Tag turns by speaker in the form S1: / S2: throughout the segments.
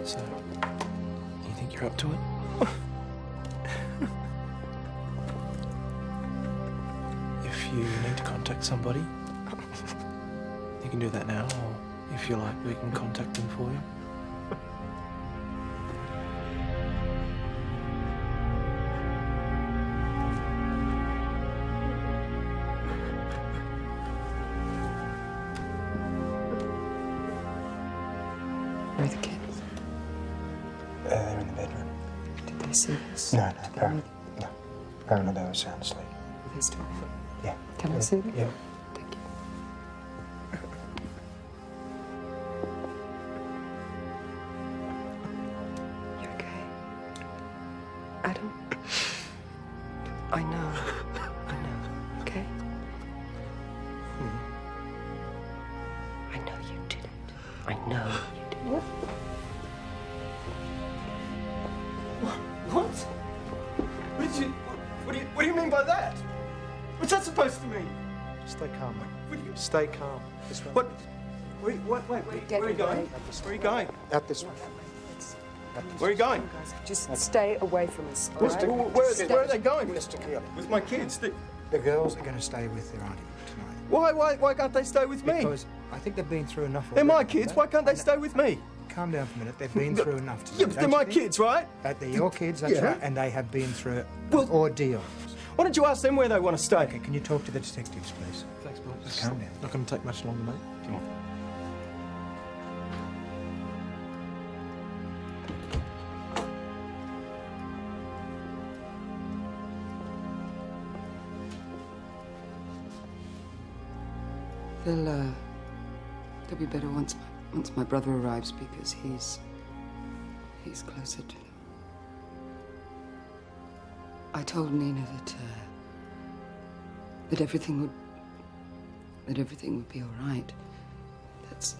S1: So, you think you're up to it? If you need to contact somebody, you can do that now, or if you like, we can contact them for you.
S2: Where are the kids?
S3: They're in the bedroom.
S2: Did they see this?
S3: No. Apparently they were sound asleep.
S2: Are they still there?
S3: Yeah.
S2: Can I see them?
S3: Yeah.
S2: Thank you. You okay? Adam? I know. Okay? I know you did it. I know you did it.
S4: What? What do you mean by that? What's that supposed to mean?
S3: Stay calm, mate.
S4: What do you...
S3: Stay calm. This way.
S4: What? Wait, where are you going? Where are you going?
S3: Out this way.
S4: Where are you going?
S2: Just stay away from us, all right?
S4: Where are they going?
S3: Mr. Keeley.
S4: With my kids.
S3: The girls are going to stay with their auntie tonight.
S4: Why can't they stay with me?
S3: Because I think they've been through enough.
S4: They're my
S3: already.
S4: kids. Why can't they stay with me?
S3: Calm down for a minute. They've been through enough today.
S4: Yeah, but they're my kids, right?
S3: They're your kids, that's
S4: Yeah.
S3: right, and they have been through an
S4: Well-
S3: ordeal.
S4: Why don't you ask them where they want to stay?
S3: Okay, can you talk to the detectives, please?
S1: Thanks, Bill.
S3: Just calm down.
S1: Not going to take much longer, mate.
S3: Come on.
S2: They'll be better once my brother arrives because he's closer to them. I told Nina that everything would be all right. That's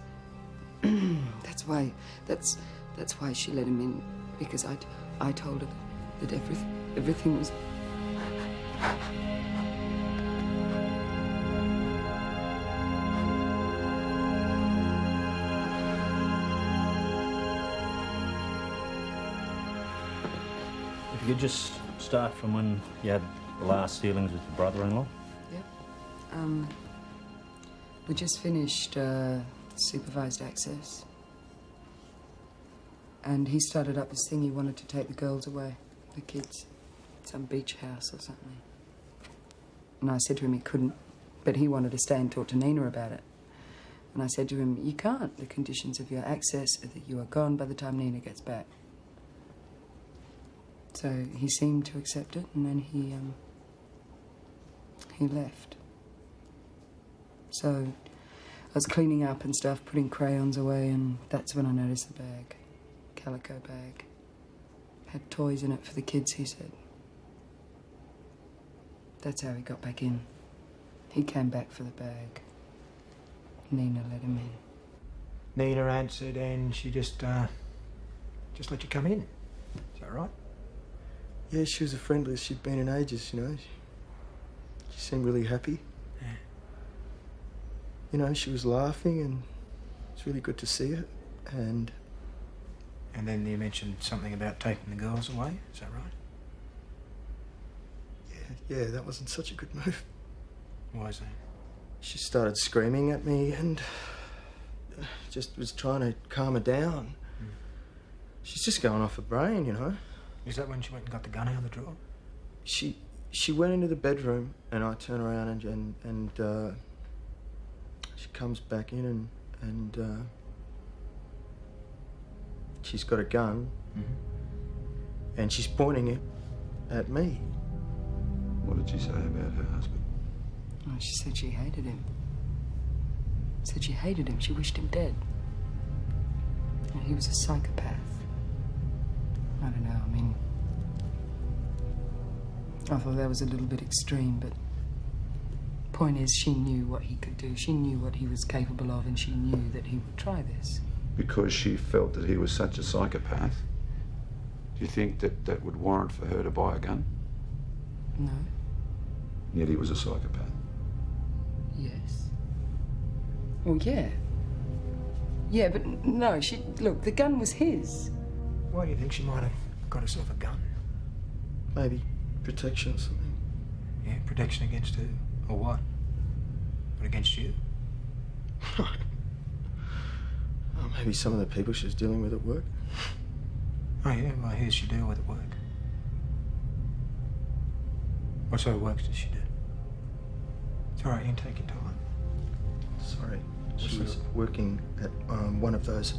S2: why she let him in, because I told her that everything was.
S5: If you could just start from when you had the last dealings with your brother-in-law.
S2: Yep. We just finished supervised access. And he started up this thing, he wanted to take the girls away, the kids, some beach house or something. And I said to him he couldn't, but he wanted to stay and talk to Nina about it. And I said to him, you can't. The conditions of your access are that you are gone by the time Nina gets back. So he seemed to accept it, and then he left. So I was cleaning up and stuff, putting crayons away, and that's when I noticed the bag. Calico bag. Had toys in it for the kids, he said. That's how he got back in. He came back for the bag. Nina let him in.
S3: Nina answered and she just let you come in. Is that right?
S4: Yeah, she was the friendliest she'd been in ages, you know. She seemed really happy.
S3: Yeah.
S4: You know, she was laughing and it's really good to see her. And
S3: then you mentioned something about taking the girls away. Is that right?
S4: yeah, that wasn't such a good move.
S3: Why is that?
S4: She started screaming at me and just was trying to calm her down. She's just going off her brain, you know.
S3: Is that when she went and got the gun out of the drawer?
S4: She went into the bedroom and I turn around and she comes back in and she's got a gun and she's pointing it at me.
S6: What did she say about her husband?
S2: Oh, she said she hated him. Said she hated him. She wished him dead. And he was a psychopath. I don't know, I mean... I thought that was a little bit extreme, but... Point is, she knew what he could do. She knew what he was capable of, and she knew that he would try this.
S6: Because she felt that he was such a psychopath? Do you think that would warrant for her to buy a gun?
S2: No.
S6: Yet he was a psychopath.
S2: Yes. Well, yeah. Yeah, but no, look, the gun was his.
S3: Why do you think she might have got herself a gun?
S4: Maybe protection or something.
S3: Yeah, protection against who? Or what? What against you?
S4: Oh, maybe some of the people she's dealing with at work.
S3: Oh, yeah, well, who does she deal with at work? What sort of work does she do? It's all right, you can take your time.
S4: Sorry. She was working at one of those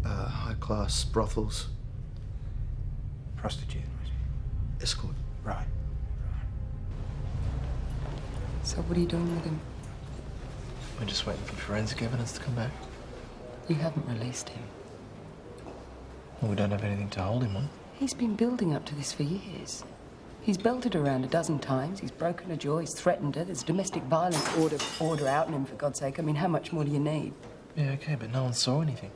S4: high-class brothels.
S3: Prostitute, was she?
S4: Escort.
S3: Right.
S2: So what are you doing with him?
S1: We're just waiting for forensic evidence to come back.
S2: You haven't released him.
S1: Well, we don't have anything to hold him on.
S2: He's been building up to this for years. He's belted around a dozen times, he's broken a jaw, he's threatened her, there's domestic violence order out on him, for God's sake. I mean, how much more do you need?
S1: Yeah, okay, but no one saw anything.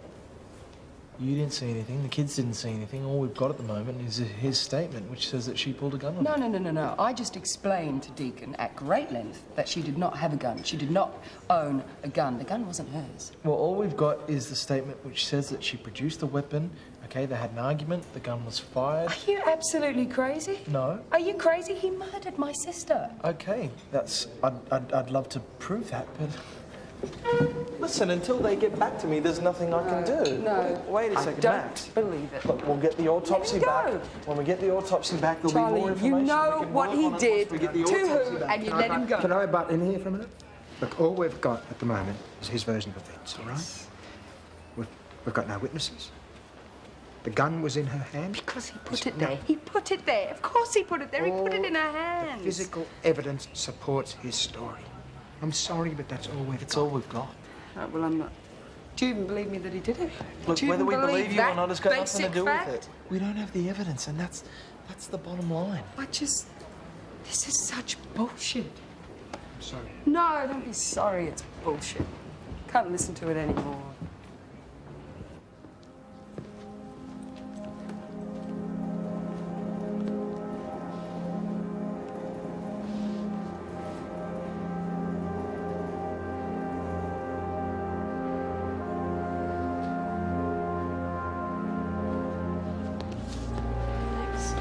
S1: You didn't see anything, the kids didn't see anything. All we've got at the moment is his statement, which says that she pulled a gun on him.
S2: No. I just explained to Deacon at great length that she did not have a gun. She did not own a gun. The gun wasn't hers.
S1: Well, all we've got is the statement which says that she produced a weapon. Okay, they had an argument, the gun was fired.
S2: Are you absolutely crazy?
S1: No.
S2: Are you crazy? He murdered my sister.
S1: Okay, I'd love to prove that, but... Listen, until they get back to me, there's nothing I can do.
S2: No.
S1: Wait a second,
S2: Don't
S1: Max.
S2: believe it.
S1: Look, we'll get the autopsy back.
S2: go.
S1: When we get the autopsy back, there'll be more
S2: Charlie,
S1: information.
S2: you know
S1: We can
S2: what
S1: work
S2: he
S1: on it
S2: did
S1: once we get the
S2: to
S1: autopsy
S2: who,
S1: back.
S2: and you let him go.
S3: Can I butt in here for a minute? Look, all we've got at the moment is his version of events, all right? We've got no witnesses. The gun was in her hand.
S2: Because he put it there. He put it there. Of course he put it there. He put it in her hands.
S3: The physical evidence supports his story. I'm sorry, but that's all we've got.
S1: It's all we've got.
S2: Right, well, I'm not. Do you even believe me that he did it?
S1: Look,
S2: Do you
S1: whether we
S2: even
S1: believe you or
S2: that
S1: not has got nothing to
S2: basic
S1: do
S2: fact?
S1: with it. We don't have the evidence, and that's the bottom line.
S2: This is such bullshit.
S3: I'm sorry.
S2: No, don't be sorry. It's bullshit. Can't listen to it anymore.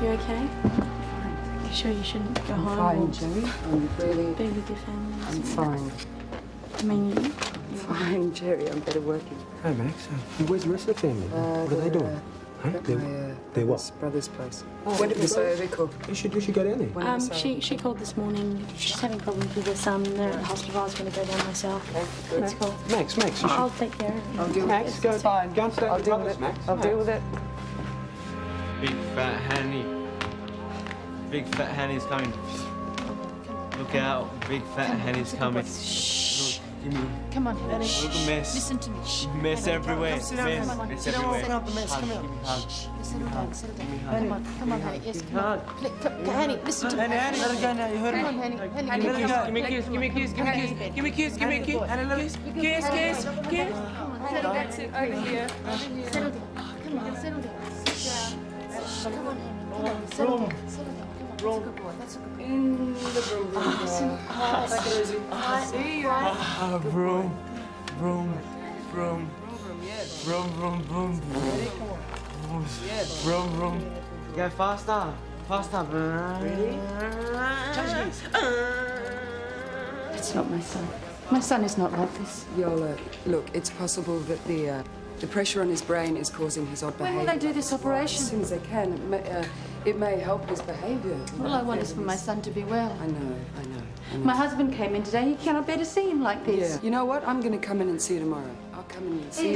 S7: You okay? You sure you shouldn't go home?
S2: Fine, Jerry. I'm really.
S7: Be with your family. or
S2: I'm
S7: something?
S2: fine.
S7: I mean, you.
S2: I'm fine, Jerry. I'm better working.
S3: Hey, Max. Where's the rest of the family? What are they doing? Huh?
S2: At
S3: They're
S2: my
S3: what?
S2: brother's place.
S3: Oh,
S2: When did we
S3: your
S2: say
S3: brother's?
S2: they call?
S3: You should go down there.
S7: She called this morning. She's having problems with her son. They're at the hospital. I was going to go down myself. Let's go.
S3: Max, you should...
S7: I'll take care of it.
S2: I'll deal
S3: Max,
S2: with it.
S3: go,
S2: It's fine.
S3: go and stay
S2: I'll
S3: with
S2: deal
S3: brothers,
S2: with it.
S3: Max.
S2: I'll deal with it.
S8: Big fat Hanny. Big fat Hanny's coming. Look out, big fat Hanny's coming. Look, give me.
S7: Come on, Hanny.
S8: Look a mess.
S7: Listen to me. Shh.
S8: Mess everywhere. Mess,
S7: Come on.
S8: mess
S7: Sit down.
S8: everywhere.
S7: Sit down.
S8: Hug, give me a hug.
S7: Settle down. Settle down. Come on, Hanny. Yes, come
S8: Hug.
S7: on. Hanny, listen to me.
S8: Hanny, let her go now. You heard
S7: Come
S8: me.
S7: on, Hanny. Hanny,
S8: Let her go.
S7: give me a kiss. Give me a kiss. Give me a kiss. Give me a kiss. Give me a kiss.
S8: Hanny, look.
S7: Kiss, kiss, kiss. Come on, settle down. Sit over here. Settle down. Come on, settle down. Sit down. Come on, Hanny. Come on, settle down. Settle down. Come on, that's a good boy. That's a good boy.
S2: In the room. See you.
S8: Vroom, vroom, vroom. Vroom, vroom, vroom. Vroom, vroom. Go faster. Faster. Ready?
S7: That's not my son. My son is not like this.
S2: Yola, look, it's possible that the pressure on his brain is causing his odd
S7: When
S2: behaviour.
S7: will they do this operation?
S2: As soon as they can. It may help his behaviour.
S7: All I want is for my son to be well.
S2: I know.
S7: My husband came in today. He cannot bear to see him like this.
S2: Yeah. You know what? I'm going to come in and see you tomorrow. I'll come in and see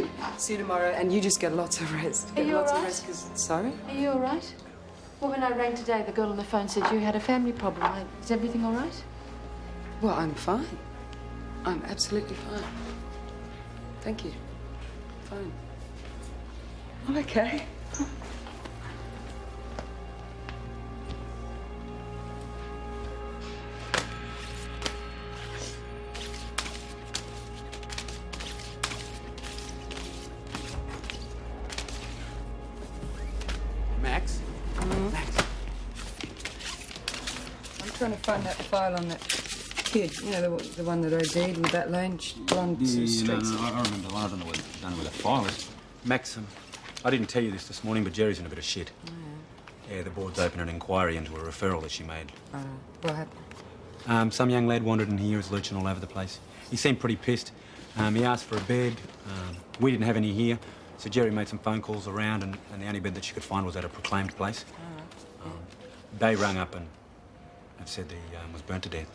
S2: you tomorrow, and you just get lots of rest.
S7: Are
S2: Get
S7: you
S2: lots
S7: all
S2: of
S7: right?
S2: rest. 'Cause- sorry?
S7: Are you all right? Well, when I rang today, the girl on the phone said you had a family problem. Is everything all right?
S2: Well, I'm fine. I'm absolutely fine. Thank you. Fine. I'm okay.
S8: Max?
S2: Max. I'm trying to find that file on that kid, you know, the one that OD'd in the back lane, blonde,
S9: No,
S2: straight.
S9: I remember. I don't know where the file is. Maxim, I didn't tell you this morning, but Jerry's in a bit of shit.
S2: Oh,
S9: Yeah, the board's opened an inquiry into a referral that she made.
S2: What happened?
S9: Some young lad wandered in here, he was lurching all over the place. He seemed pretty pissed. He asked for a bed. We didn't have any here, so Jerry made some phone calls around, and the only bed that she could find was at a proclaimed place. They rung up and said he was burnt to death.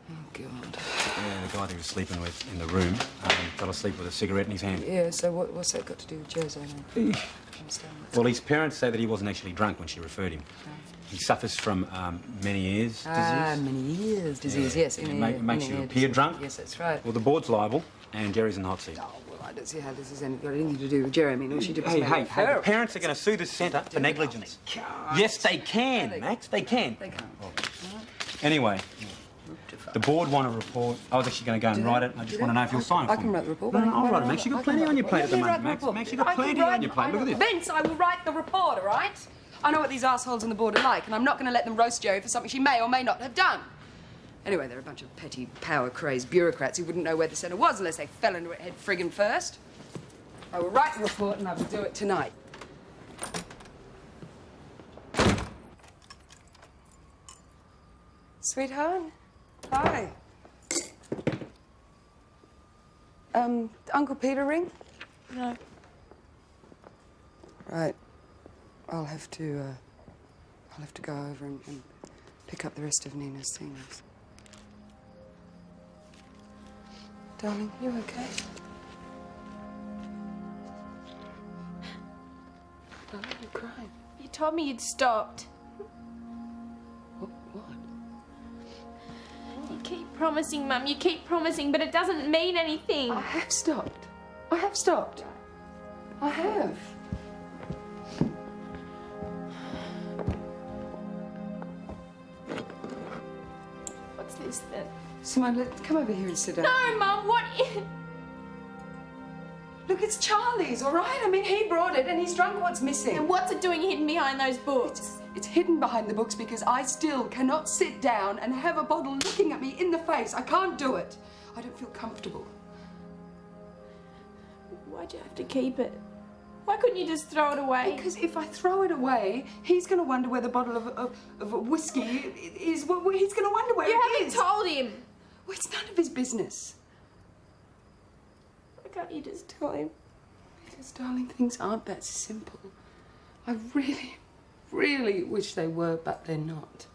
S2: Oh, God.
S9: Yeah, the guy that he was sleeping with in the room fell asleep with a cigarette in his hand.
S2: Yeah, so what's that got to do with Jose, then?
S9: Well, his parents say that he wasn't actually drunk when she referred him. He suffers from Meniere's disease.
S2: Meniere's disease, yes.
S9: It makes you appear drunk.
S2: Yes, that's right.
S9: Well, the board's liable, and Jerry's in the hot seat.
S2: Oh, well, I don't see how this has got anything to do with Jerry. I mean, all she did was
S9: Hey,
S2: make
S9: hey,
S2: her.
S9: the parents are going to sue this centre for negligence. Yes, they can, Max, they can.
S2: They can't.
S9: Anyway, the board want a report. I was actually going to go and write it. I just want to know if you'll sign it
S2: I
S9: for
S2: can
S9: me.
S2: write the report.
S9: No, I'll write it, Max. You've got plenty on your plate at the moment, Max.
S2: Max,
S9: Max, you've got plenty on your plate. Look at this.
S2: Vince, I will write the report, all right? I know what these assholes on the board are like, and I'm not going to let them roast Jerry for something she may or may not have done. Anyway, they're a bunch of petty, power-crazed bureaucrats who wouldn't know where the centre was unless they fell into it head friggin' first. I will write the report, and I will do it tonight. Sweetheart? Hi. Uncle Peter ring?
S7: No.
S2: Right. I'll have to go over and pick up the rest of Nina's things. Darling, you okay? Darling, you're crying.
S7: You told me you'd stopped.
S2: What?
S7: You keep promising, Mum. You keep promising, but it doesn't mean anything.
S2: I have stopped. I have stopped. I have.
S7: What's this then?
S2: Simone, come over here and sit down.
S7: No, Mum. What?
S2: Look, it's Charlie's, all right? I mean, he brought it and he's drunk what's missing.
S7: And what's it doing hidden behind those books?
S2: It's hidden behind the books because I still cannot sit down and have a bottle looking at me in the face. I can't do it. I don't feel comfortable.
S7: Why'd you have to keep it? Why couldn't you just throw it away?
S2: Because if I throw it away, he's going to wonder where the bottle of whiskey is. He's going to wonder where
S7: You
S2: it
S7: haven't
S2: is.
S7: told him.
S2: Well, it's none of his business.
S7: Why can't you just tell him?
S2: Because, darling, things aren't that simple. I really, really wish they were, but they're not.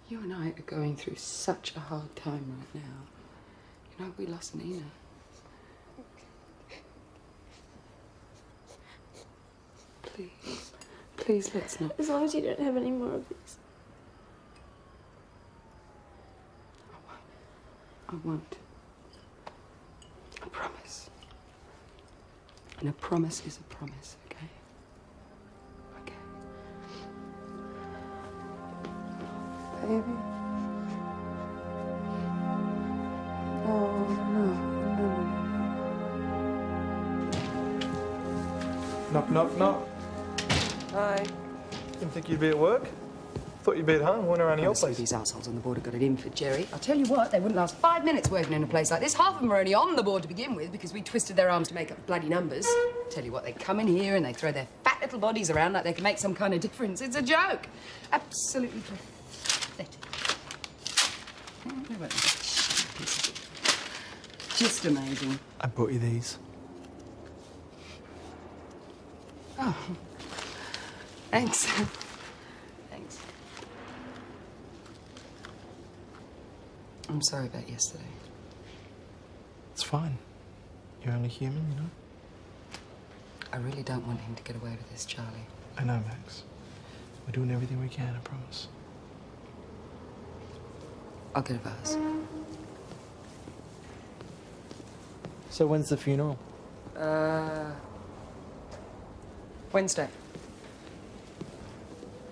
S2: You and I are going through such a hard time right now. You know, we lost Nina. Please, please, let's not.
S7: As long as you don't have any more of this.
S2: I won't. I promise. And a promise is a promise, okay? Okay. Baby. Oh, no.
S1: Knock, knock, knock.
S2: Hi.
S1: Didn't think you'd be at work. Thought you'd be at home, went around your
S2: Honestly,
S1: place.
S2: these assholes on the board have got it in for Jerry. I'll tell you what, they wouldn't last 5 minutes working in a place like this. Half of them are only on the board to begin with because we twisted their arms to make up bloody numbers. Tell you what, they come in here and they throw their fat little bodies around like they can make some kind of difference. It's a joke. Absolutely pathetic. Just amazing.
S1: I brought you these.
S2: Oh. Thanks. Thanks. I'm sorry about yesterday.
S1: It's fine. You're only human, you know?
S2: I really don't want him to get away with this, Charlie.
S1: I know, Max. We're doing everything we can, I promise.
S2: I'll get a vase.
S1: So when's the funeral?
S2: Wednesday.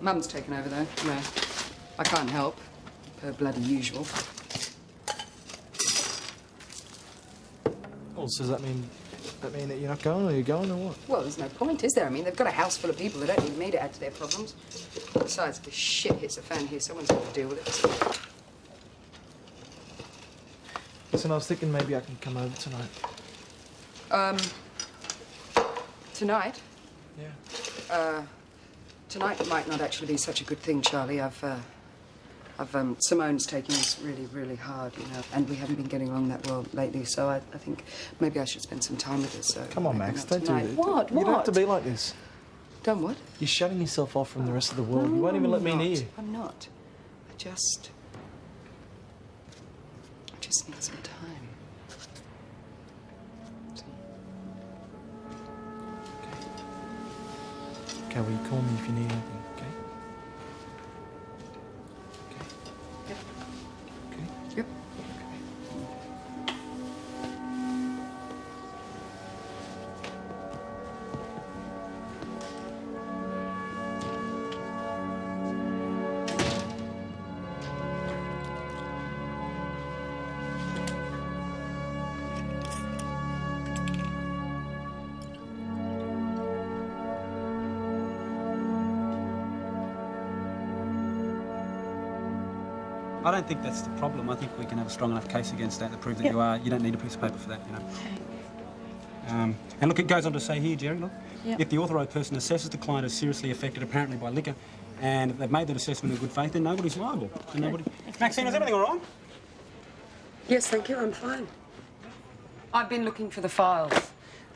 S2: Mum's taken over, though. No, I can't help. Per bloody usual.
S1: Oh, so does that mean That mean that you're not going, or you're going, or what?
S2: Well, there's no point, is there? I mean, they've got a house full of people. They don't need me to add to their problems. Besides, if this shit hits the fan here, someone's got to deal with it.
S1: Listen, I was thinking maybe I can come over tonight.
S2: Tonight?
S1: Yeah.
S2: Tonight might not actually be such a good thing, Charlie. Simone's taking this really, really hard, you know, and we haven't been getting along that well lately, so I think maybe I should spend some time with her, so...
S1: Come on,
S2: maybe
S1: Max,
S2: not
S1: don't do
S2: tonight.
S1: that.
S2: What?
S1: You don't have to be like this.
S2: Don't what?
S1: You're shutting yourself off from the rest of the world.
S2: No,
S1: You won't even let me
S2: I'm
S1: near
S2: not.
S1: you.
S2: I'm not. I just need some time.
S1: Okay, will you call me if you need anything, okay?
S2: Yep.
S1: Okay?
S2: Yep.
S9: I don't think that's the problem. I think we can have a strong enough case against that to prove that you are. You don't need a piece of paper for that, you know. And look, it goes on to say here, Jerry, look, if the authorised person assesses the client as seriously affected apparently by liquor, and if they've made that assessment in good faith, then nobody's liable. And nobody... Maxine, is everything all right?
S2: Yes, thank you. I'm fine. I've been looking for the files.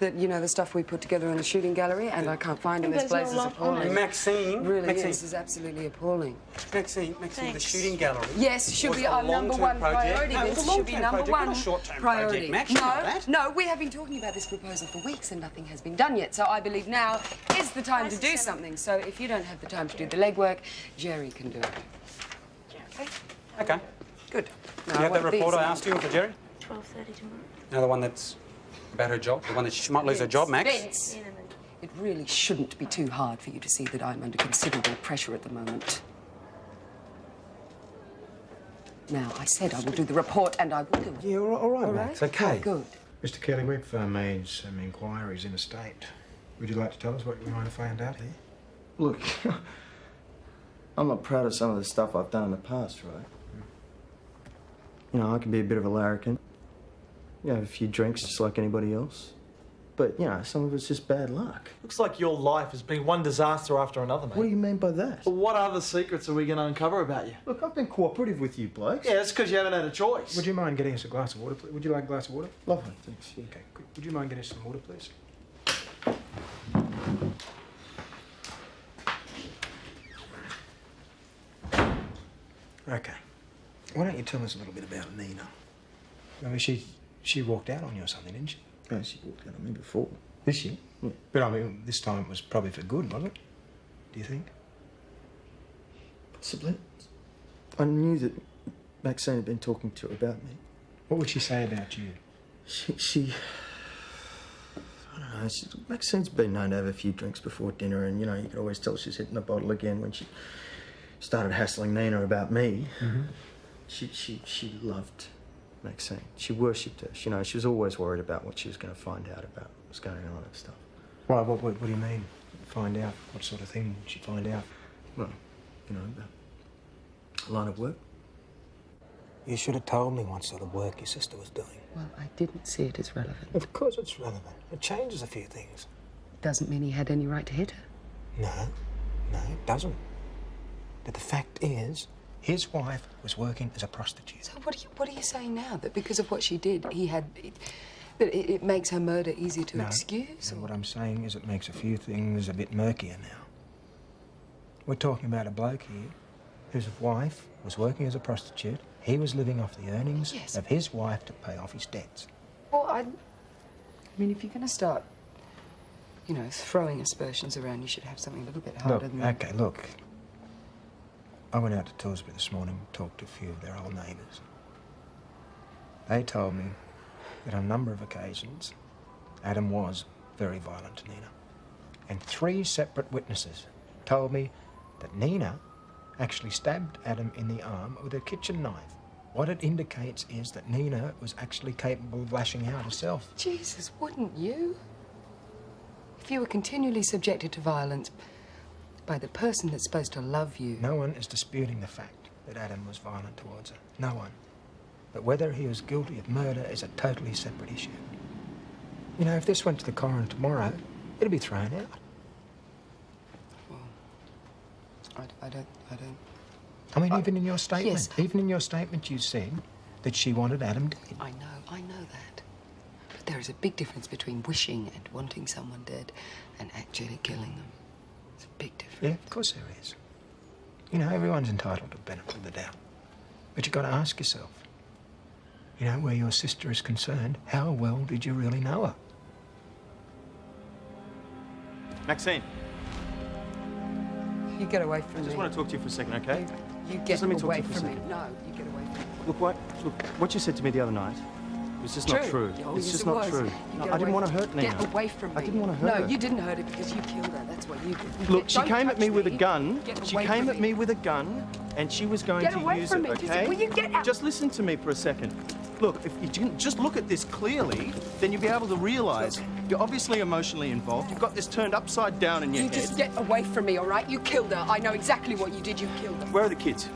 S2: You know, the stuff we put together in the shooting gallery, and I can't find them. This place is appalling.
S9: Maxine.
S2: Really
S9: Maxine.
S2: is. It's absolutely appalling.
S9: Maxine, the shooting gallery.
S2: Yes, should be our number one priority.
S9: No,
S2: This
S9: it's a
S2: should be
S9: long-term
S2: number
S9: project,
S2: one
S9: not a short-term
S2: priority.
S9: project, Max, you know that.
S2: No, we have been talking about this proposal for weeks and nothing has been done yet. So I believe now is the time to do something. So if you don't have the time to do the legwork, Jerry can do it. Okay?
S9: Okay.
S2: Good.
S9: You have that report I asked you for Jerry?
S7: 12:30 tomorrow.
S9: No, the one that's about her job? The one that she might lose her job, Max?
S2: Vince, it really shouldn't be too hard for you to see that I'm under considerable pressure at the moment. Now, I said I will do the report, and I will do it.
S3: Yeah, all right,
S2: All
S3: Max,
S2: right?
S3: okay.
S2: Good.
S3: Mr. Kelly, we've made some inquiries in estate. Would you like to tell us what you might have found out here?
S4: Look, I'm not proud of some of the stuff I've done in the past, right? You know, I can be a bit of a larrikin. You know, have a few drinks just like anybody else. But, you know, some of it's just bad luck.
S1: Looks like your life has been one disaster after another, mate.
S4: What do you mean by that?
S1: Well, what other secrets are we going to uncover about you?
S4: Look, I've been cooperative with you blokes.
S1: Yeah, that's because you haven't had a choice.
S3: Would you mind getting us a glass of water, please? Would you like a glass of water?
S4: Lovely, thanks. Yeah.
S3: Okay, good. Would you mind getting us some water, please? Okay. Why don't you tell us a little bit about Nina? I mean, she walked out on you or something, didn't she?
S4: Yeah, she walked out on me before.
S3: Did she?
S4: Yeah.
S3: But I mean, this time it was probably for good, wasn't it? Do you think?
S4: Possibly. I knew that Maxine had been talking to her about me.
S3: What would she say about you?
S4: She I don't know, Maxine's been known to have a few drinks before dinner, and, you know, you can always tell she's hitting the bottle again when she started hassling Nina about me.
S3: Mm-hmm.
S4: She loved Maxine. She worshipped her. You know, she was always worried about what she was going to find out about what was going on and stuff.
S3: Why? What do you mean? Find out? What sort of thing did she find out?
S4: Well, you know, about a line of work.
S3: You should have told me what sort of work your sister was doing.
S2: Well, I didn't see it as relevant.
S3: Of course it's relevant. It changes a few things.
S2: Doesn't mean he had any right to hit her.
S3: No, it doesn't. But the fact is, his wife was working as a prostitute.
S2: So what are you saying now? That because of what she did, that it makes her murder easier to excuse?
S3: No, what I'm saying is it makes a few things a bit murkier now. We're talking about a bloke here whose wife was working as a prostitute. He was living off the earnings of his wife to pay off his debts.
S2: Well, I mean, if you're going to start, you know, throwing aspersions around, you should have something a little bit harder than that.
S3: Okay, look. I went out to Torsby this morning and talked to a few of their old neighbours. They told me that on a number of occasions, Adam was very violent to Nina. And 3 separate witnesses told me that Nina actually stabbed Adam in the arm with a kitchen knife What it indicates is that Nina was actually capable of lashing out herself.
S2: Jesus, wouldn't you? If you were continually subjected to violence by the person that's supposed to love you...
S3: No one is disputing the fact that Adam was violent towards her. No one. But whether he was guilty of murder is a totally separate issue. You know, if this went to the coroner tomorrow, it'd be thrown out.
S2: Well, I don't...
S3: I mean, even in your statement,
S2: yes.
S3: even in your statement, you said that she wanted Adam dead.
S2: I know that. But there is a big difference between wishing and wanting someone dead and actually killing them. It's a big difference.
S3: Yeah, of course there is. You know, everyone's entitled to the benefit of the doubt. But you've got to ask yourself, you know, where your sister is concerned, how well did you really know her?
S4: Maxine,
S2: You get away from
S4: I
S2: me.
S4: just want to talk to you for a second, okay?
S2: You get
S4: Just let me talk to
S2: away
S4: you for a
S2: from me.
S4: second.
S2: No, you get away from me.
S4: Look, what you said to me the other night was just not true.
S2: Oh,
S4: It's
S2: yes,
S4: just
S2: it
S4: not
S2: was.
S4: true.
S2: You
S4: No,
S2: get
S4: I didn't
S2: away
S4: want to
S2: from-
S4: hurt Nina.
S2: Get away from me.
S4: I didn't want to hurt her.
S2: No, you didn't hurt her because you killed her. That's what you did.
S4: Look, she
S2: Don't
S4: came at
S2: touch
S4: me with a gun.
S2: Get
S4: She
S2: away
S4: came
S2: from
S4: at me with a gun, and she was going
S2: Get
S4: to
S2: away
S4: use
S2: from
S4: it,
S2: me. Just-
S4: okay?
S2: will you get out?
S4: Just listen to me for a second. Look, if you didn't just look at this clearly, then you'll be able to realise you're obviously emotionally involved. You've got this turned upside down in your
S2: You
S4: head.
S2: just get away from me, all right? You killed her. I know exactly what you did. You killed her.
S4: Where are the kids?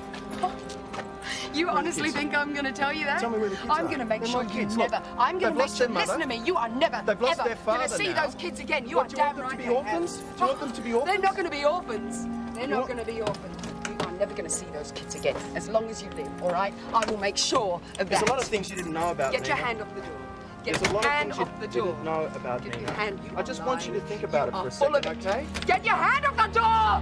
S2: You honestly think I'm going to tell you that?
S4: Tell me where the kids
S2: I'm
S4: are.
S2: going to make
S4: They're
S2: sure
S4: my
S2: you
S4: kids. Look,
S2: never... I'm going
S4: they've
S2: to make
S4: lost
S2: sure...
S4: their mother.
S2: Listen to me. You are never,
S4: They've lost
S2: ever
S4: their father
S2: going to see
S4: now.
S2: those kids again. You
S4: What,
S2: are
S4: do you want
S2: damn
S4: them
S2: right
S4: to be
S2: they
S4: orphans?
S2: have.
S4: Do you want them to be orphans?
S2: They're not going to be orphans. They're not going to be orphans. You are never going to see those kids again. As long as you live, all right? I will make sure of that.
S4: There's a lot of things you didn't know about
S2: Get your
S4: Nina.
S2: hand off the door. Get
S4: There's a
S2: your
S4: lot of
S2: hand
S4: things
S2: off the
S4: you
S2: door.
S4: didn't know about
S2: Get
S4: Nina.
S2: your hand. You
S4: I
S2: are
S4: just want you to
S2: lying.
S4: think about it
S2: You
S4: for a
S2: are full of
S4: second,
S2: it.
S4: okay?
S2: Get your hand off the door!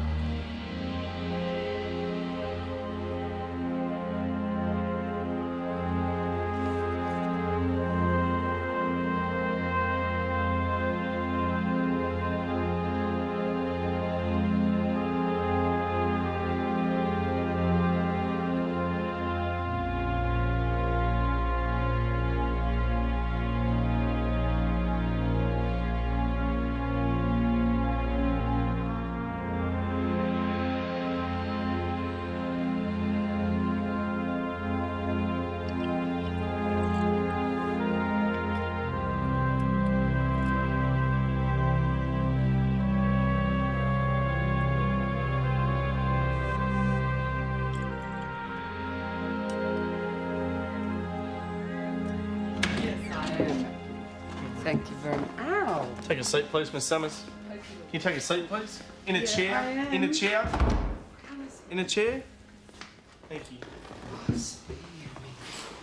S2: Thank you very much. Ow!
S8: Take a seat, please, Miss Summers. Can you take a seat, please? In a
S2: I
S8: chair.
S2: am.
S8: In a chair. In a chair. Thank you.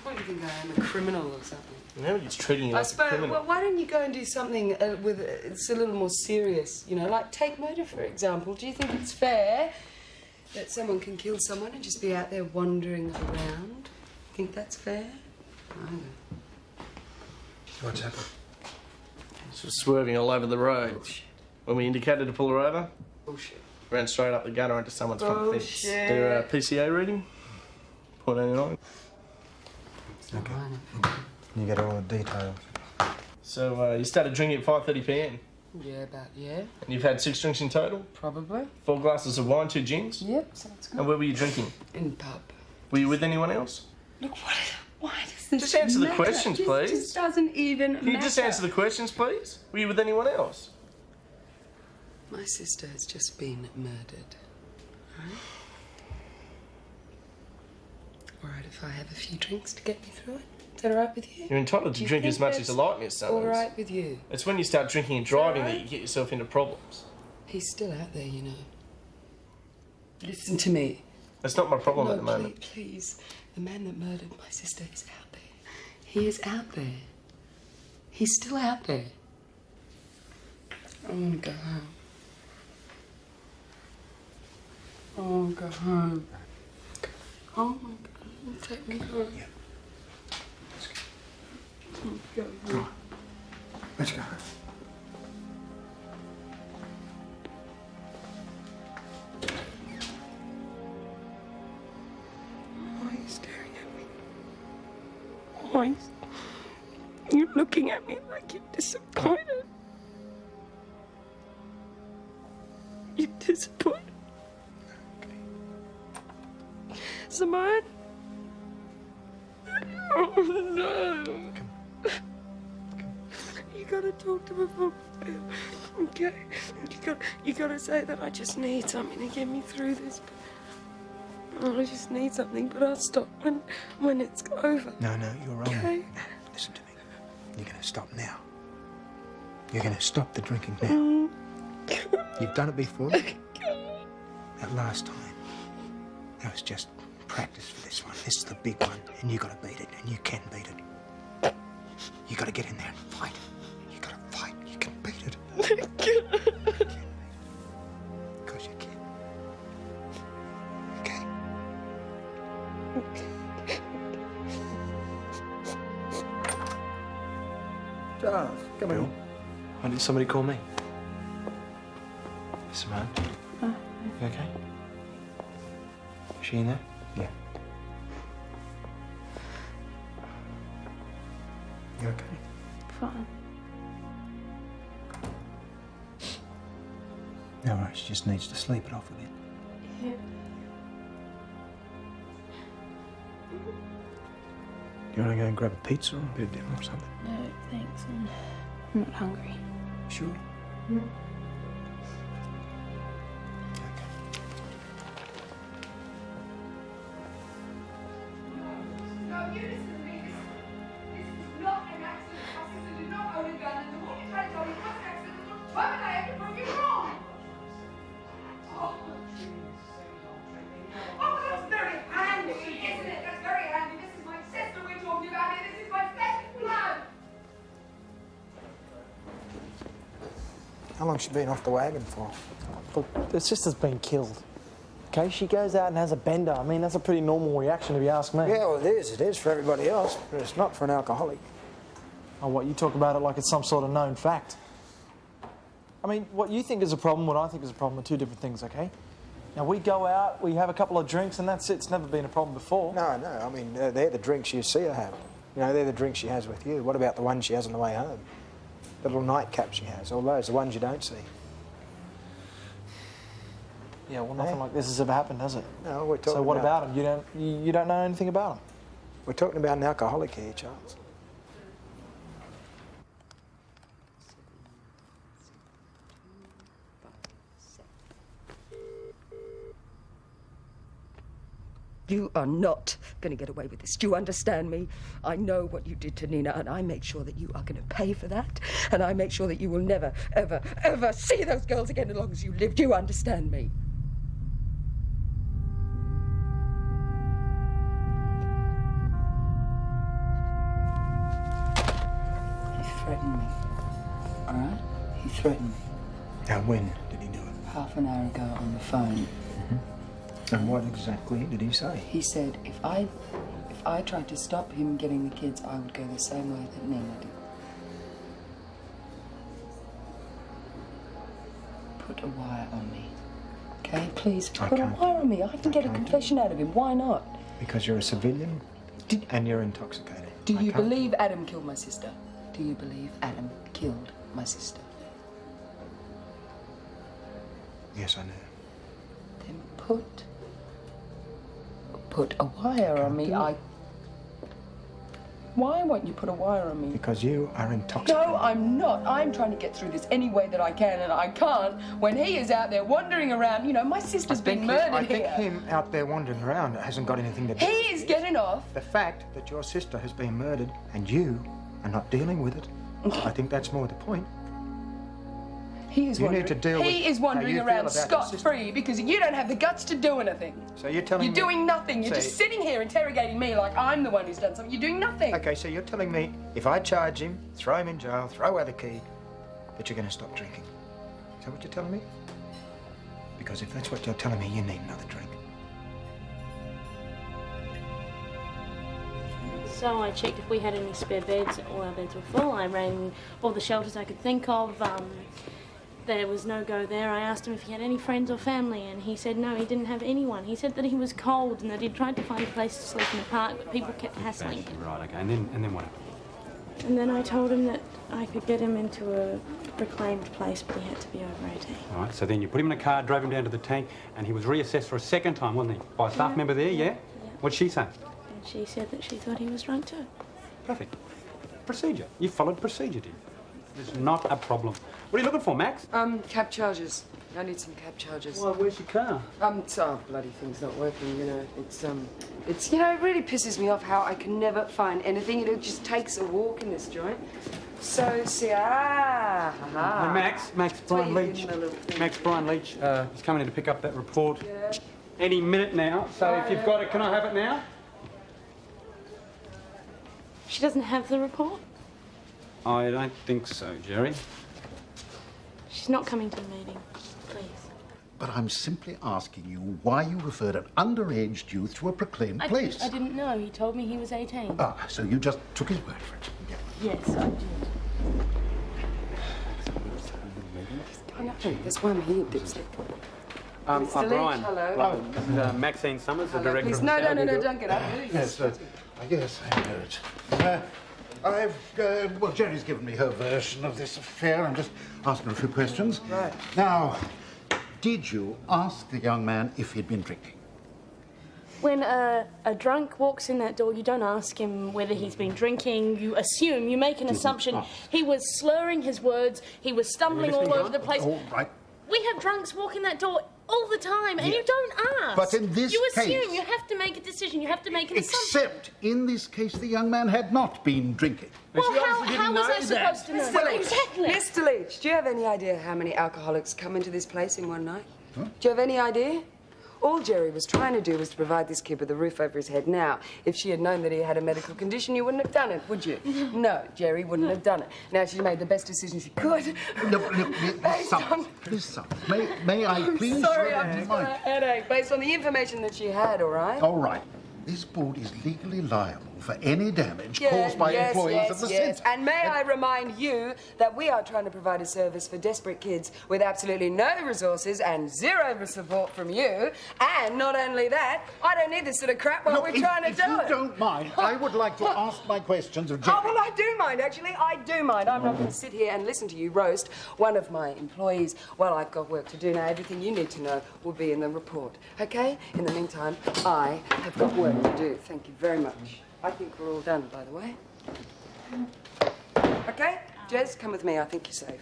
S2: What do you think I am, a criminal or something?
S8: Nobody's treating you
S2: I
S8: like a
S2: suppose.
S8: criminal.
S2: Well, why don't you go and do something with it's a little more serious? You know, like take murder for example. Do you think it's fair that someone can kill someone and just be out there wandering around? Think that's fair? I don't know.
S3: What's happened?
S8: Just swerving all over the road.
S2: Bullshit.
S8: When we indicated to pull her over,
S2: Bullshit.
S8: ran straight up the gutter into someone's front fence.
S2: Bullshit.
S8: Did her PCA reading. .89.
S3: Okay. You get all the details.
S8: So you started drinking at 5:30 p.m.
S2: Yeah,
S8: and you've had 6 drinks in total.
S2: probably.
S8: 4 glasses of wine, 2 gins.
S2: Yep, sounds good.
S8: And where were you drinking?
S2: In pub.
S8: Were you with anyone else?
S2: Look, why does this
S8: Just answer the
S2: matter?
S8: questions,
S2: It
S8: please.
S2: just doesn't even
S8: Can you just
S2: matter.
S8: answer the questions, please? Were you with anyone else?
S2: My sister has just been murdered. Right? All right, if I have a few drinks to get me through it. Is that all right with you?
S8: You're entitled
S2: Do
S8: to
S2: you
S8: drink
S2: think
S8: as much as
S2: that's
S8: you like, Miss Summers.
S2: all right with you?
S8: It's when you start drinking and driving that
S2: alright?
S8: you get yourself into problems.
S2: He's still out there, you know. Listen to me.
S8: That's not my problem
S2: No,
S8: at the moment.
S2: please. The man that murdered my sister is out there. He is out there. He's still out there. I want to go home. I want to go home. Oh my God, take me home.
S3: Yeah.
S2: Go home.
S3: Let's go.
S2: Why are you staring at me? Why? You're looking at me like you're disappointed. You're disappointed. Simone? Oh, no. You gotta talk to me for okay? You gotta say that I just need something to get me through this. I just need something, but I'll stop when it's over.
S3: No, you're wrong.
S2: Okay?
S3: No, listen to me. You're going to stop now. You're going to stop the drinking now. You've done it before. That last time, that was just practice for this one. This is the big one, and you got to beat it, and you can beat it. You got to get in there and fight. You got to fight. You can beat it. Because you can. Okay.
S4: Charles, come
S1: Bill,
S4: in.
S1: why did somebody call me? Simone? You okay? Is she in there?
S3: Yeah. You okay?
S7: Fine.
S3: No worries, she just needs to sleep it off a bit.
S7: Yeah.
S3: Do you want to go and grab a pizza or a bit of dinner or something?
S7: No, thanks. I'm not hungry.
S3: Sure.
S7: Mm.
S10: No, you listen to me. This is not an accident. My sister did not own a gun, and the more you try to tell me it was an accident, the more time I have to prove you wrong. Oh, that's very handy, isn't it? That's very handy. This is my sister we're talking about here. This is my best blood.
S3: How long's she been off the wagon for?
S1: Look, the sister's been killed. Okay, she goes out and has a bender. I mean, that's a pretty normal reaction if you ask me.
S3: Yeah, well, it is. It is for everybody else, but it's not for an alcoholic.
S1: Oh, what, you talk about it like it's some sort of known fact. I mean, what you think is a problem, what I think is a problem are two different things, okay? Now, we go out, we have a couple of drinks, and that's it. It's never been a problem before.
S3: No, I mean, they're the drinks you see her have. You know, they're the drinks she has with you. What about the ones she has on the way home? The little nightcaps she has, all those, the ones you don't see.
S1: Yeah, well, nothing like this has ever happened, has it?
S3: No, we're talking
S1: So what about them? You don't know anything about them?
S3: We're talking about an alcoholic here, Charles.
S2: You are not going to get away with this. Do you understand me? I know what you did to Nina, and I make sure that you are going to pay for that. And I make sure that you will never, ever, ever see those girls again as long as you live. Do you understand me? He threatened me. All right? He threatened me.
S3: Now, when did he do it?
S2: Half an hour ago on the phone.
S3: And what exactly did he say?
S2: He said if I tried to stop him getting the kids, I would go the same way that Nina did. Put a wire on me. Okay, please, put a wire on me. I can get a confession out of him. Why not?
S3: Because you're a civilian and you're intoxicated.
S2: Do you believe Adam killed my sister? Do you believe Adam killed my sister?
S3: Yes, I know.
S2: Then put a wire on me. Why won't you put a wire on me?
S3: Because you are intoxicated.
S2: No, I'm not. I'm trying to get through this any way that I can, and I can't when he is out there wandering around. You know, my sister's been murdered
S3: I think
S2: here.
S3: him out there wandering around hasn't got anything to do
S2: He
S3: with
S2: is
S3: it.
S2: getting off.
S3: The fact that your sister has been murdered and you are not dealing with it, I think that's more the point.
S2: He is
S3: You
S2: wandering,
S3: need to deal with
S2: he is
S3: how
S2: wandering
S3: you feel
S2: around
S3: about your
S2: scot-free because you don't have the guts to do anything.
S3: So you're telling
S2: You're
S3: me...
S2: doing nothing. You're
S3: So-
S2: just sitting here interrogating me like I'm the one who's done something. You're doing nothing.
S3: Okay, so you're telling me if I charge him, throw him in jail, throw away the key, that you're going to stop drinking. Is that what you're telling me? Because if that's what you're telling me, you need another drink.
S7: So I checked if we had any spare beds. All our beds were full. I rang all the shelters I could think of. There was no go there. I asked him if he had any friends or family, and he said no, he didn't have anyone. He said that he was cold and that he'd tried to find a place to sleep in the park, but people kept hassling him.
S9: Right, okay. And then what happened?
S7: And then I told him that I could get him into a reclaimed place, but he had to be over 18.
S9: All right, so then you put him in a car, drove him down to the tank, and he was reassessed for a second time, wasn't he? By a staff member there, yeah? What'd she say?
S7: and she said that she thought he was drunk too.
S9: Perfect. Procedure. You followed procedure, did you? There's not a problem. What are you looking for, Max?
S2: Cab charges. I need some cab charges.
S9: Well, where's your car?
S2: So bloody thing's not working, you know. It's, you know, it really pisses me off how I can never find anything. It just takes a walk in this joint. So, see,
S9: Hey, Max, Brian Leach. Max, Brian Leach is coming in to pick up that report any minute now. So if you've got it, can I have it now?
S7: She doesn't have the report?
S9: I don't think so, Jerry.
S7: She's not coming to the meeting. Please.
S11: But I'm simply asking you why you referred an underage youth to a proclaimed place.
S7: I didn't know. He told me he was 18.
S11: Ah, so you just took his word for it. Yeah.
S7: Yes, I did.
S2: Oh, no, there's one here, dipstick. Mr.
S9: Brian.
S2: Leach, hello.
S9: This is Maxine Summers, the director
S2: Please,
S9: of
S2: no,
S9: the
S2: don't get up.
S11: Yes, I know it. Well, Jerry's given me her version of this affair. I'm just asking her a few questions.
S2: Right.
S11: Now, did you ask the young man if he'd been drinking?
S7: When a drunk walks in that door, you don't ask him whether he's been drinking. You assume, you make an assumption. He was slurring his words. He was stumbling all over the place.
S11: All right.
S7: We have drunks walk in that door all the time, and you don't ask.
S11: But in this
S7: you assume.
S11: case-
S7: You have to make a decision. You have to make an assumption.
S11: Except in this case, the young man had not been drinking.
S7: Well, how was I supposed to know?
S2: Mr. Leach,
S7: Exactly.
S2: Mr. Leach, do you have any idea how many alcoholics come into this place in one night? Do you have any idea? All Jerry was trying to do was to provide this kid with a roof over his head. Now, if she had known that he had a medical condition, you wouldn't have done it, would you? No, Jerry wouldn't have done it. Now, she made the best decision she could.
S11: Look, Miss Summers, may I please...
S2: Sorry, I've just got a headache based on the information that she had, all right?
S11: All right. This board is legally liable for any damage caused by employees of the centre.
S2: And may I remind you that we are trying to provide a service for desperate kids with absolutely no resources and zero support from you. And not only that, I don't need this sort of crap while we're trying to do it.
S11: If you don't mind, I would like to ask my questions of Jerry.
S2: Oh, well, I do mind, actually. I do mind. I'm not going to sit here and listen to you roast one of my employees while I've got work to do. Now, everything you need to know will be in the report, OK? In the meantime, I have got work to do. Thank you very much. I think we're all done, by the way. OK? Jez, come with me. I think you're safe.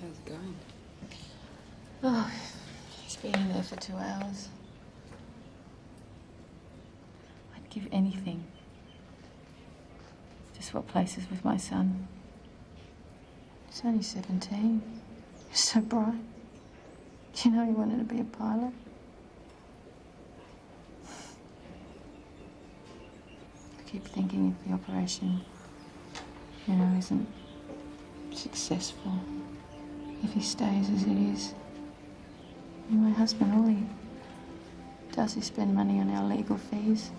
S2: How's it going?
S12: Oh, he's been in there for 2 hours. I'd give anything to swap places with my son. He's only 17. He's so bright. Do you know he wanted to be a pilot? I keep thinking if the operation, isn't successful, if he stays as it is. And my husband, all he does is spend money on our legal fees.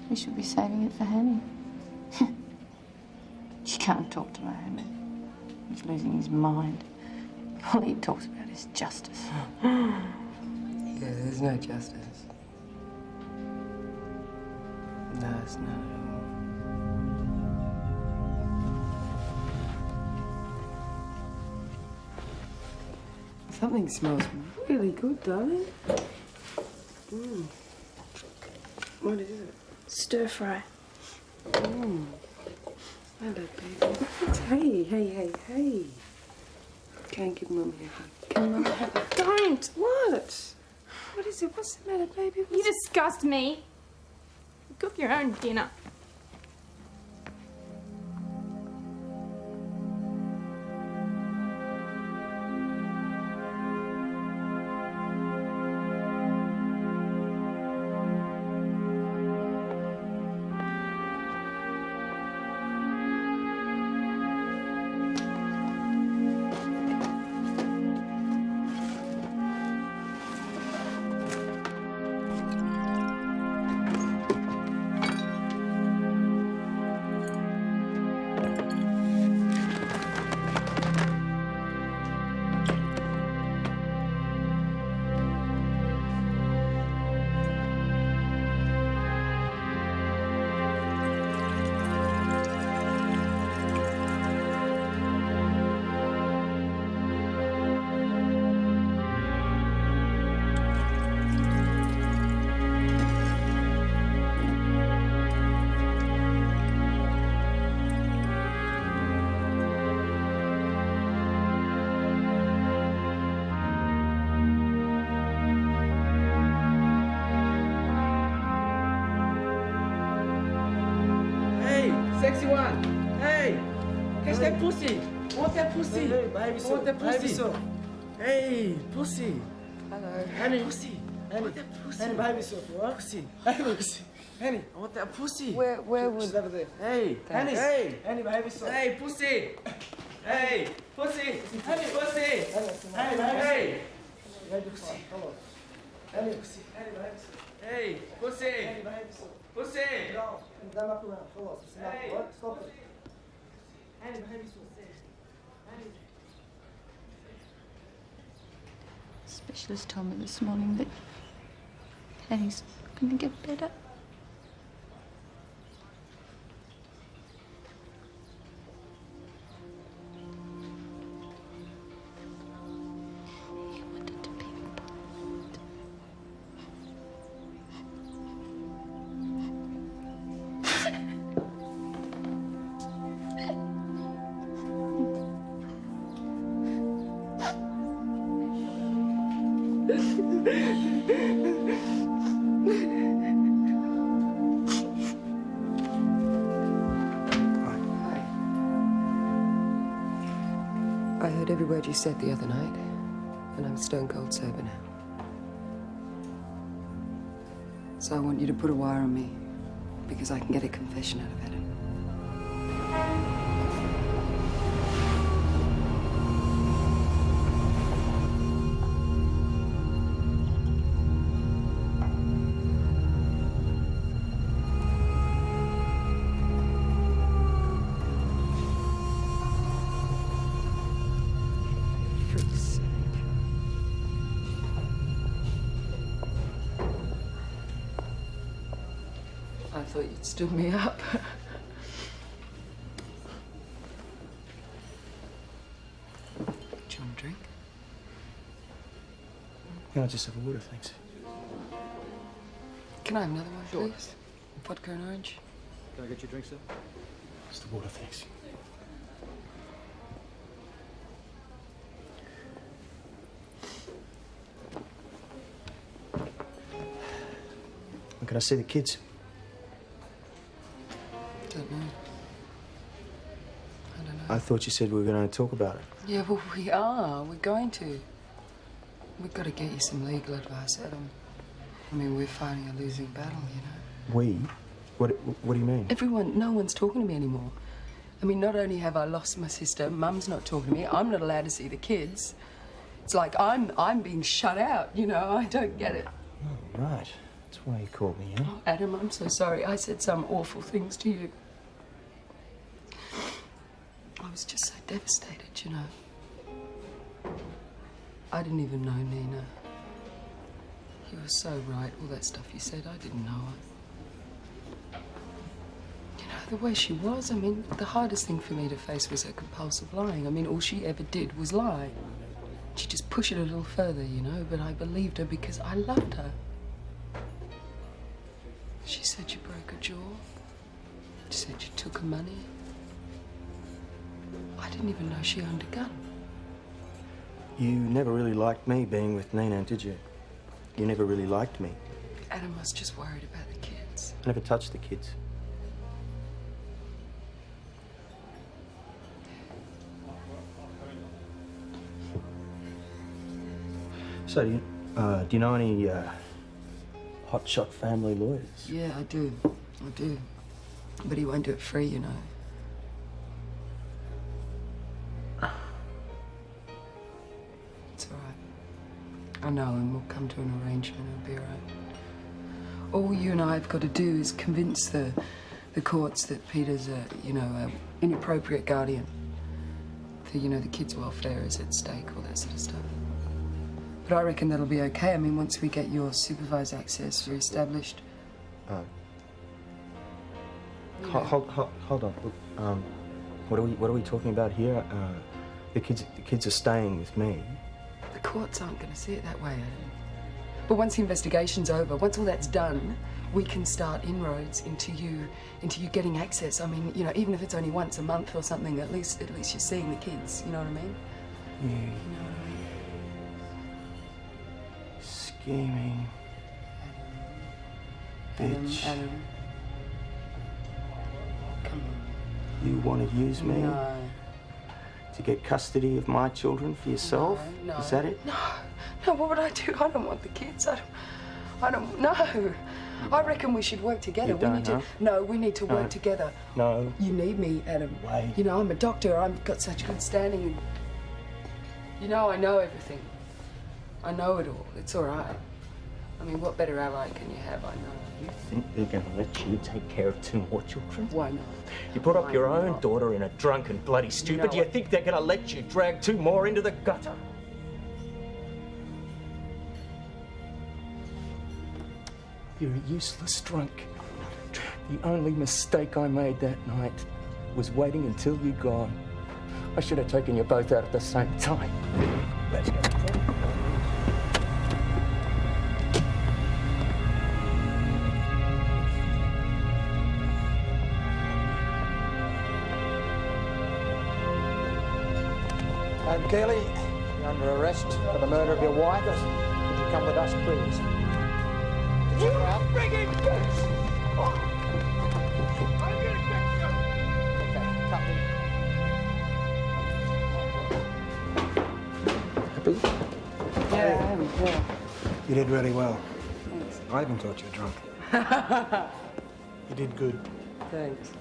S12: We should be saving it for Hanny. She can't talk to Mohammed. He's losing his mind. All he talks about is justice.
S2: Yeah, there's no justice. No, it's not at all. Something smells really good, darling. What is it?
S7: Stir fry.
S2: Hello, baby. Hey. Can't give Mum a hug. Can Mum have a...
S7: Don't!
S2: What? What is it? What's the matter, baby?
S7: You disgust me. Cook your own dinner.
S8: Sexy one. Hey, catch that pussy. Want that pussy?
S4: Hey, baby,
S8: Want that pussy?
S4: baby,
S8: Hey, pussy.
S2: Hello.
S8: Henny, pussy. I want that pussy.
S4: Henny, baby, so what?
S8: Pussy.
S4: Hey, pussy.
S8: Henny, I want that pussy.
S2: Where would...
S4: She's over there.
S8: Hey,
S4: Henny,
S8: hey,
S4: Henny, baby, so.
S8: hey, pussy. Hey, pussy. Henny, pussy.
S4: Hey, baby.
S8: Hey,
S4: Baby, so. Hello. Henny, pussy. Henny, baby, so.
S8: hey, pussy.
S4: Henny, baby, so.
S8: Pussy.
S4: Don't up around. Hello.
S8: Hey.
S4: What? Stop it. Henny, baby, so.
S12: Specialist told me this morning that Henny's going to get better. He wanted to be involved.
S2: I heard every word you said the other night, and I'm stone cold sober now. So I want you to put a wire on me, because I can get a confession out of Adam. I thought you'd stood me up. Do you want a drink?
S4: No, just have a water, thanks.
S2: Can I have another one, please? Vodka and orange.
S9: Can I get you a drink, sir?
S4: Just the water, thanks. When can I see the kids?
S2: Don't know. I don't know.
S4: I thought you said we were going to talk about it.
S2: Yeah, well, we are. We're going to. We've got to get you some legal advice, Adam. I mean, we're fighting a losing battle, you know.
S4: We? What do you mean?
S2: Everyone, no one's talking to me anymore. I mean, not only have I lost my sister, Mum's not talking to me, I'm not allowed to see the kids. It's like I'm being shut out, you know. I don't get it.
S4: Oh, right. That's why you called me, huh?
S2: Oh, Adam, I'm so sorry. I said some awful things to you. I was just so devastated, you know. I didn't even know Nina. You were so right. All that stuff you said, I didn't know her. You know, the way she was, I mean, the hardest thing for me to face was her compulsive lying. I mean, all she ever did was lie. She'd just push it a little further, you know, but I believed her because I loved her. She said you broke her jaw. She said you took her money. I didn't even know she owned a gun.
S4: You never really liked me being with Nina, did you? You never really liked me.
S2: Adam was just worried about the kids.
S4: I never touched the kids. So, do you know any hotshot family lawyers?
S2: Yeah, I do. I do. But he won't do it free, you know. It's all right. I know, and we'll come to an arrangement. It'll be all right. All you and I have got to do is convince the courts that Peter's a, you know, a inappropriate guardian. For, you know, the kids' welfare is at stake, all that sort of stuff. But I reckon that'll be okay. I mean, once we get your supervised access re-established.
S4: Hold on. Look, what are we talking about here? The kids are staying with me.
S2: The courts aren't going to see it that way, Adam. But once the investigation's over, once all that's done, we can start inroads into you getting access. I mean, you know, even if it's only once a month or something, at least you're seeing the kids. You know what I mean?
S4: Yeah.
S2: You know what I mean?
S4: Scheming. Bitch.
S2: Adam. Come on.
S3: You want to use me
S2: No.
S3: to get custody of my children for yourself?
S2: No.
S3: Is that it?
S2: No, what would I do? I don't want the kids. I don't, no. I reckon we should work together.
S3: You don't,
S2: we need to. No, we need to work together.
S3: No.
S2: You need me, Adam.
S3: Wait.
S2: You know, I'm a doctor. I've got such good standing. And, you know, I know everything. I know it all. It's all right. I mean, what better ally can you have? I know.
S3: You think they're going to let you take care of 2 more children?
S2: Why not?
S3: You brought up
S2: Why
S3: your own
S2: not?
S3: daughter in a drunken, bloody stupid.
S2: No,
S3: You think they're going to let you drag 2 more into the gutter? You're a useless drunk. The only mistake I made that night was waiting until you'd gone. I should have taken you both out at the same time. Let's go.
S1: And Kelly, you're under arrest for the murder of your wife. Would you come with us, please?
S10: You friggin' bitch! I'm gonna get you!
S3: Happy?
S2: Yeah, I am. Yeah.
S3: You did really well.
S2: Thanks.
S3: I even thought you were drunk.
S1: You did good.
S2: Thanks.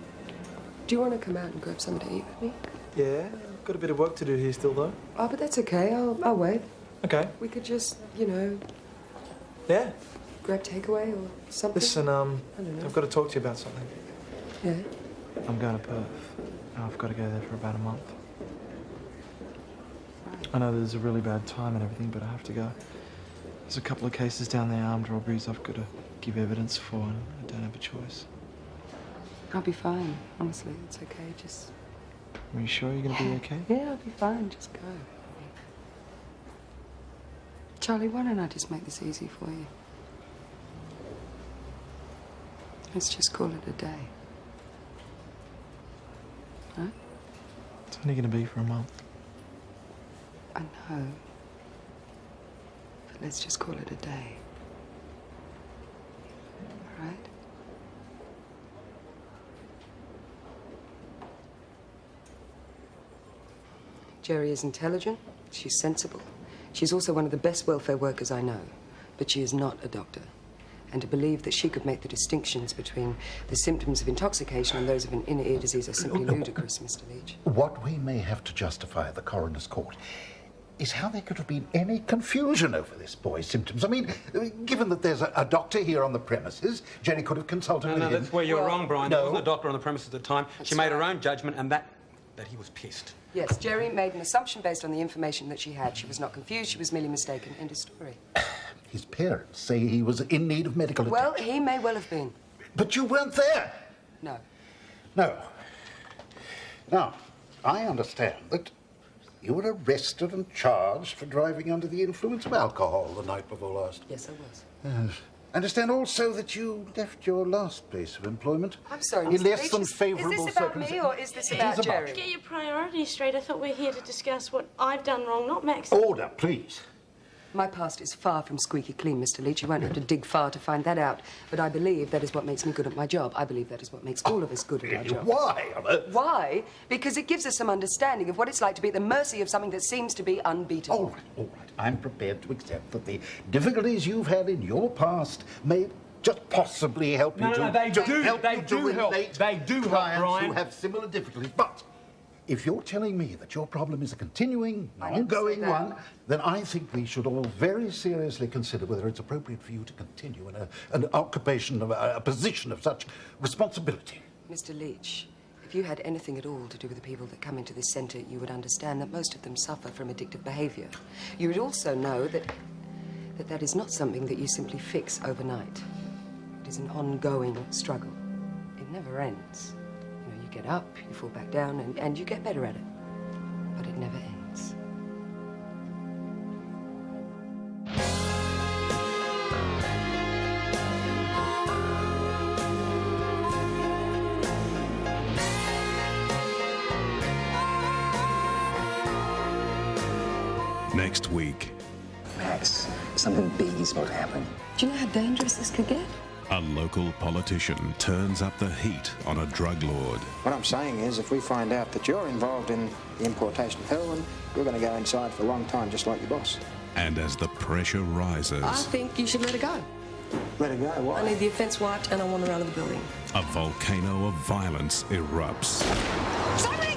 S2: Do you want to come out and grab something to eat with me?
S1: Yeah, got a bit of work to do here still, though.
S2: Oh, but that's okay. I'll wait.
S1: Okay.
S2: We could just, you know,
S1: Yeah.
S2: grab takeaway or something.
S1: Listen,
S2: I don't know.
S1: I've got to talk to you about something.
S2: Yeah.
S1: I'm going to Perth. And I've got to go there for about a month. I know there's a really bad time and everything, but I have to go. There's a couple of cases down there, armed robberies I've got to give evidence for, and I don't have a choice.
S2: I'll be fine. Honestly, it's okay. Just.
S1: Are you sure you're going to be okay?
S2: Yeah, I'll be fine. Just go. Charlie, why don't I just make this easy for you? Let's just call it a day. Huh?
S1: It's only going to be for a month.
S2: I know. But let's just call it a day. All right? Jerry is intelligent. She's sensible. She's also one of the best welfare workers I know. But she is not a doctor. And to believe that she could make the distinctions between the symptoms of intoxication and those of an inner ear disease are simply ludicrous, Mr. Leach.
S11: What we may have to justify at the coroner's court is how there could have been any confusion over this boy's symptoms. I mean, given that there's a doctor here on the premises, Jenny could have consulted with
S9: No,
S11: him.
S9: that's where you're wrong, Brian. There
S11: No.
S9: wasn't a doctor on the premises at the time. She made her own judgment, and that he was pissed.
S2: Yes, Jerry made an assumption based on the information that she had. She was not confused, she was merely mistaken. End of story.
S11: His parents say he was in need of medical attention.
S2: Well, he may well have been.
S11: But you weren't there.
S2: No.
S11: No. Now, I understand that you were arrested and charged for driving under the influence of alcohol the night before last.
S2: Yes, I was.
S11: Yes. I understand also that you left your last place of employment
S2: I'm sorry,
S11: in
S2: Mr.
S11: less
S2: Leach,
S11: than
S2: is
S11: favourable
S2: this about
S11: circumstances.
S2: me or is this
S11: It
S2: about
S11: is
S2: Jerry?
S7: Get your priorities straight. I thought we're here to discuss what I've done wrong, not Max.
S11: Order, please.
S2: My past is far from squeaky clean, Mr. Leach. You won't have to dig far to find that out. But I believe that is what makes me good at my job. I believe that is what makes all of us good at our jobs.
S11: Why on earth?
S2: Why? Because it gives us some understanding of what it's like to be at the mercy of something that seems to be unbeatable.
S11: All right. I'm prepared to accept that the difficulties you've had in your past may just possibly help you to help
S9: They
S11: you
S9: do
S11: to
S9: help.
S11: relate
S9: They do help,
S11: clients
S9: Brian.
S11: who have similar difficulties. But if you're telling me that your problem is a continuing,
S2: I didn't
S11: ongoing
S2: say that.
S11: one, then I think we should all very seriously consider whether it's appropriate for you to continue in an occupation of a position of such responsibility.
S2: Mr. Leach, if you had anything at all to do with the people that come into this centre, you would understand that most of them suffer from addictive behaviour. You would also know that that is not something that you simply fix overnight. It is an ongoing struggle. It never ends. You know, you get up, you fall back down, and you get better at it. But it never ends.
S13: Next week.
S14: Max, something big is about to happen.
S2: Do you know how dangerous this could get?
S13: A local politician turns up the heat on a drug lord.
S3: What I'm saying is, if we find out that you're involved in the importation of heroin, you're going to go inside for a long time, just like your boss.
S13: And as the pressure rises,
S14: I think you should let her go.
S3: Let her go? Why?
S14: I need the offence wiped and I want her out of the building.
S13: a volcano of violence erupts.
S14: Somebody